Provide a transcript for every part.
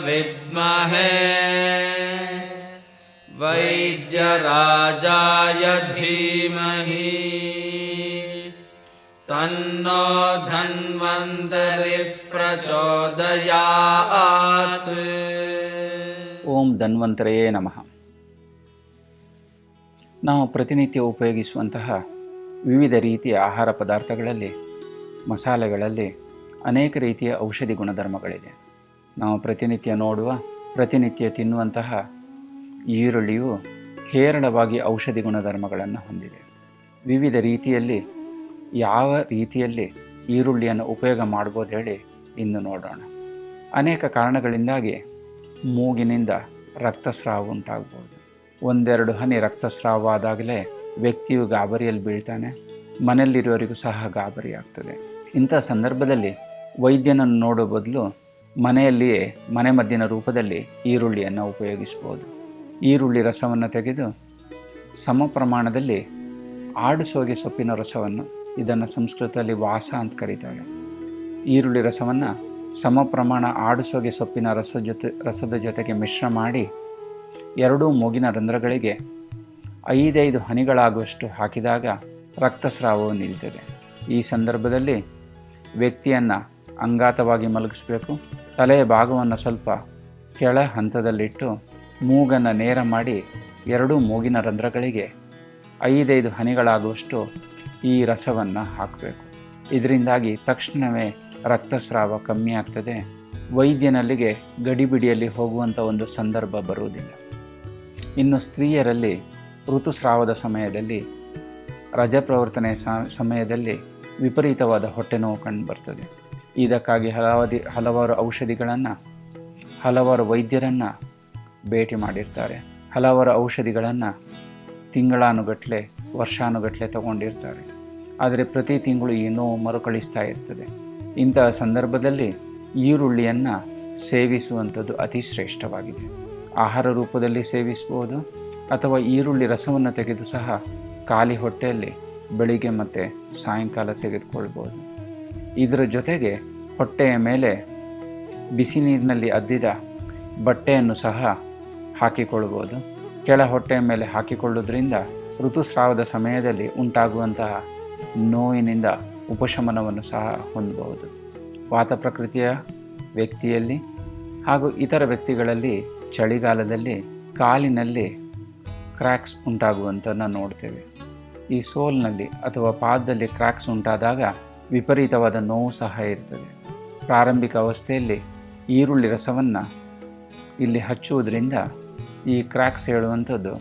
ವಿದ್ಮಹೇ ವೈದ್ಯರಾಜಾಯ ಧೀಮಹಿ ತನ್ನೋ ಧನ್ವಂತರಿ ಪ್ರಚೋದಯಾತ್. ಓಂ ಧನ್ವಂತರೇ ನಮಃ. ನಾವು ಪ್ರತಿನಿತ್ಯ ಉಪಯೋಗಿಸುವಂತಹ ವಿವಿಧ ರೀತಿಯ ಆಹಾರ ಪದಾರ್ಥಗಳಲ್ಲಿ, ಮಸಾಲೆಗಳಲ್ಲಿ ಅನೇಕ ರೀತಿಯ ಔಷಧಿ ಗುಣಧರ್ಮಗಳಿದೆ. ನಾವು ಪ್ರತಿನಿತ್ಯ ನೋಡುವ, ಪ್ರತಿನಿತ್ಯ ತಿನ್ನುವಂತಹ ಈರುಳ್ಳಿಯು ಹೇರಳವಾಗಿ ಔಷಧಿ ಗುಣಧರ್ಮಗಳನ್ನು ಹೊಂದಿದೆ. ವಿವಿಧ ರೀತಿಯಲ್ಲಿ ಯಾವ ರೀತಿಯಲ್ಲಿ ಈರುಳ್ಳಿಯನ್ನು ಉಪಯೋಗ ಮಾಡ್ಬೋದು ಹೇಳಿ ಇಂದು ನೋಡೋಣ. ಅನೇಕ ಕಾರಣಗಳಿಂದಾಗಿ ಮೂಗಿನಿಂದ ರಕ್ತಸ್ರಾವ ಉಂಟಾಗ್ಬೋದು. ಒಂದೆರಡು ಹನಿ ರಕ್ತಸ್ರಾವ ಆದಾಗಲೇ ವ್ಯಕ್ತಿಯು ಗಾಬರಿಯಲ್ಲಿ ಬೀಳ್ತಾನೆ, ಮನೆಯಲ್ಲಿರುವವರಿಗೂ ಸಹ ಗಾಬರಿ ಆಗ್ತದೆ. ಇಂಥ ಸಂದರ್ಭದಲ್ಲಿ ವೈದ್ಯನನ್ನು ನೋಡೋ ಬದಲು ಮನೆಯಲ್ಲಿಯೇ ಮನೆಮದ್ದಿನ ರೂಪದಲ್ಲಿ ಈರುಳ್ಳಿಯನ್ನು ಉಪಯೋಗಿಸ್ಬೋದು. ಈರುಳ್ಳಿ ರಸವನ್ನು ತೆಗೆದು ಸಮ ಪ್ರಮಾಣದಲ್ಲಿ ಆಡುಸೋಗೆ ಸೊಪ್ಪಿನ ರಸವನ್ನು, ಇದನ್ನು ಸಂಸ್ಕೃತದಲ್ಲಿ ವಾಸ ಅಂತ ಕರೀತಾರೆ, ಈರುಳ್ಳಿ ರಸವನ್ನು ಸಮ ಪ್ರಮಾಣ ಆಡುಸೋಗೆ ಸೊಪ್ಪಿನ ರಸದ ಜೊತೆಗೆ ಮಿಶ್ರ ಮಾಡಿ ಎರಡೂ ಮೂಗಿನ ರಂಧ್ರಗಳಿಗೆ 5 ಹನಿಗಳಾಗುವಷ್ಟು ಹಾಕಿದಾಗ ರಕ್ತಸ್ರಾವವು ನಿಲ್ತದೆ. ಈ ಸಂದರ್ಭದಲ್ಲಿ ವ್ಯಕ್ತಿಯನ್ನು ಅಂಗಾತವಾಗಿ ಮಲಗಿಸ್ಬೇಕು. ತಲೆಯ ಭಾಗವನ್ನು ಸ್ವಲ್ಪ ಕೆಳ ಹಂತದಲ್ಲಿಟ್ಟು ಮೂಗನ್ನು ನೇರ ಮಾಡಿ ಎರಡೂ ಮೂಗಿನ ರಂಧ್ರಗಳಿಗೆ 5 ಹನಿಗಳಾಗುವಷ್ಟು ಈ ರಸವನ್ನು ಹಾಕಬೇಕು. ಇದರಿಂದಾಗಿ ತಕ್ಷಣವೇ ರಕ್ತಸ್ರಾವ ಕಮ್ಮಿ ಆಗ್ತದೆ. ವೈದ್ಯನಲ್ಲಿಗೆ ಗಡಿಬಿಡಿಯಲ್ಲಿ ಹೋಗುವಂಥ ಒಂದು ಸಂದರ್ಭ ಬರುವುದಿಲ್ಲ. ಇನ್ನು ಸ್ತ್ರೀಯರಲ್ಲಿ ಋತುಸ್ರಾವದ ಸಮಯದಲ್ಲಿ, ರಜಪ್ರವರ್ತನೆ ಸಮಯದಲ್ಲಿ ವಿಪರೀತವಾದ ಹೊಟ್ಟೆ ನೋವು ಕಂಡು ಬರ್ತದೆ. ಇದಕ್ಕಾಗಿ ಹಲವಾರು ಔಷಧಿಗಳನ್ನು, ಹಲವಾರು ವೈದ್ಯರನ್ನು ಭೇಟಿ ಮಾಡಿರ್ತಾರೆ. ಹಲವಾರು ಔಷಧಿಗಳನ್ನು ತಿಂಗಳಾನುಗಟ್ಟಲೆ, ವರ್ಷಾನುಗಟ್ಟಲೆ ತಗೊಂಡಿರ್ತಾರೆ. ಆದರೆ ಪ್ರತಿ ತಿಂಗಳು ಈ ನೋವು ಮರುಕಳಿಸ್ತಾ ಇರ್ತದೆ. ಇಂತಹ ಸಂದರ್ಭದಲ್ಲಿ ಈರುಳ್ಳಿಯನ್ನು ಸೇವಿಸುವಂಥದ್ದು ಅತಿ ಶ್ರೇಷ್ಠವಾಗಿದೆ. ಆಹಾರ ರೂಪದಲ್ಲಿ ಸೇವಿಸ್ಬೋದು, ಅಥವಾ ಈರುಳ್ಳಿ ರಸವನ್ನು ತೆಗೆದು ಸಹ ಖಾಲಿ ಹೊಟ್ಟೆಯಲ್ಲಿ ಬೆಳಿಗ್ಗೆ ಮತ್ತು ಸಾಯಂಕಾಲ ತೆಗೆದುಕೊಳ್ಬೋದು. ಇದರ ಜೊತೆಗೆ ಹೊಟ್ಟೆಯ ಮೇಲೆ ಬಿಸಿ ನೀರಿನಲ್ಲಿ ಅದ್ದಿದ ಬಟ್ಟೆಯನ್ನು ಸಹ ಹಾಕಿಕೊಳ್ಬೋದು. ಕೆಳ ಹೊಟ್ಟೆಯ ಮೇಲೆ ಹಾಕಿಕೊಳ್ಳೋದ್ರಿಂದ ಋತುಸ್ರಾವದ ಸಮಯದಲ್ಲಿ ಉಂಟಾಗುವಂತಹ ನೋವಿನಿಂದ ಉಪಶಮನವನ್ನು ಸಹ ಹೊಂದಬಹುದು. ವಾತ ಪ್ರಕೃತಿಯ ವ್ಯಕ್ತಿಯಲ್ಲಿ ಹಾಗೂ ಇತರ ವ್ಯಕ್ತಿಗಳಲ್ಲಿ ಚಳಿಗಾಲದಲ್ಲಿ ಕಾಲಿನಲ್ಲಿ ಕ್ರ್ಯಾಕ್ಸ್ ಉಂಟಾಗುವಂಥನ್ನು ನೋಡ್ತೇವೆ. ಈ ಸೋಲ್ನಲ್ಲಿ ಅಥವಾ ಪಾದದಲ್ಲಿ ಕ್ರ್ಯಾಕ್ಸ್ ಉಂಟಾದಾಗ ವಿಪರೀತವಾದ ನೋವು ಸಹ ಇರ್ತದೆ. ಪ್ರಾರಂಭಿಕ ಅವಸ್ಥೆಯಲ್ಲಿ ಈರುಳ್ಳಿ ರಸವನ್ನು ಇಲ್ಲಿ ಹಚ್ಚುವುದರಿಂದ ಈ ಕ್ರ್ಯಾಕ್ಸ್ ಹೇಳುವಂಥದ್ದು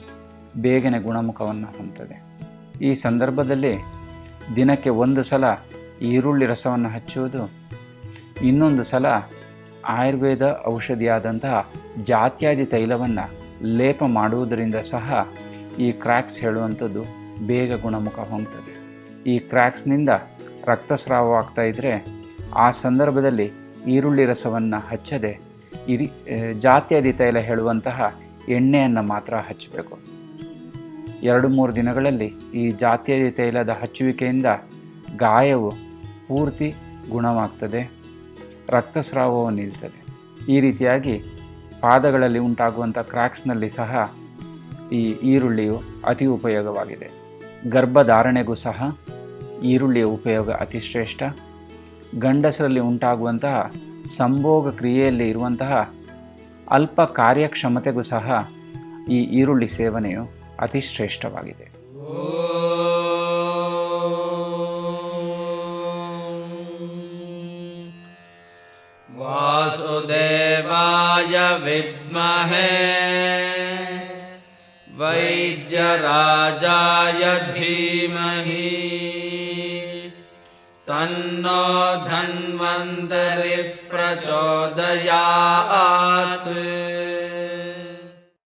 ಬೇಗನೆ ಗುಣಮುಖವನ್ನು ಹೊಂದುತ್ತದೆ. ಈ ಸಂದರ್ಭದಲ್ಲಿ ದಿನಕ್ಕೆ 1 ಸಲ ಈರುಳ್ಳಿ ರಸವನ್ನು ಹಚ್ಚುವುದು, ಇನ್ನೊಂದು ಸಲ ಆಯುರ್ವೇದ ಔಷಧಿಯಾದಂತಹ ಜಾತ್ಯಾದಿ ತೈಲವನ್ನು ಲೇಪ ಮಾಡುವುದರಿಂದ ಸಹ ಈ ಕ್ರ್ಯಾಕ್ಸ್ ಹೇಳುವಂಥದ್ದು ಬೇಗ ಗುಣಮುಖ ಹೊಂದುತ್ತದೆ. ಈ ಕ್ರ್ಯಾಕ್ಸ್ನಿಂದ ರಕ್ತಸ್ರಾವವಾಗ್ತಾ ಇದ್ದರೆ ಆ ಸಂದರ್ಭದಲ್ಲಿ ಈರುಳ್ಳಿ ರಸವನ್ನು ಹಚ್ಚದೆ ಜಾತ್ಯಾದಿ ತೈಲ ಹೇಳುವಂತಹ ಎಣ್ಣೆಯನ್ನು ಮಾತ್ರ ಹಚ್ಚಬೇಕು. 2-3 ದಿನಗಳಲ್ಲಿ ಈ ಜಾತ್ಯಾದಿ ತೈಲದ ಹಚ್ಚುವಿಕೆಯಿಂದ ಗಾಯವು ಪೂರ್ತಿ ಗುಣವಾಗ್ತದೆ, ರಕ್ತಸ್ರಾವವು ನಿಲ್ತದೆ. ಈ ರೀತಿಯಾಗಿ ಪಾದಗಳಲ್ಲಿ ಉಂಟಾಗುವಂಥ ಕ್ರ್ಯಾಕ್ಸ್ನಲ್ಲಿ ಸಹ ಈ ಈರುಳ್ಳಿಯು ಅತಿ ಉಪಯೋಗವಾಗಿದೆ. ಗರ್ಭಧಾರಣೆಗೂ ಸಹ ಈರುಳ್ಳಿಯ ಉಪಯೋಗ ಅತಿ ಶ್ರೇಷ್ಠ. ಗಂಡಸರಲ್ಲಿ ಉಂಟಾಗುವಂತಹ ಸಂಭೋಗ ಕ್ರಿಯೆಯಲ್ಲಿ ಇರುವಂತಹ ಅಲ್ಪ ಕಾರ್ಯಕ್ಷಮತೆಗೂ ಸಹ ಈ ಈರುಳ್ಳಿ ಸೇವನೆಯು ಅತಿ ಶ್ರೇಷ್ಠವಾಗಿದೆ. ವಾಸುದೇವಾಯ ವಿದ್ಮಹೇ ವೈದ್ಯರಾಜಾಯ ಧೀಮಹಿ ತನ್ನೋ ಧನ್ವಂತರಿ ಪ್ರಚೋದಯಾತ್.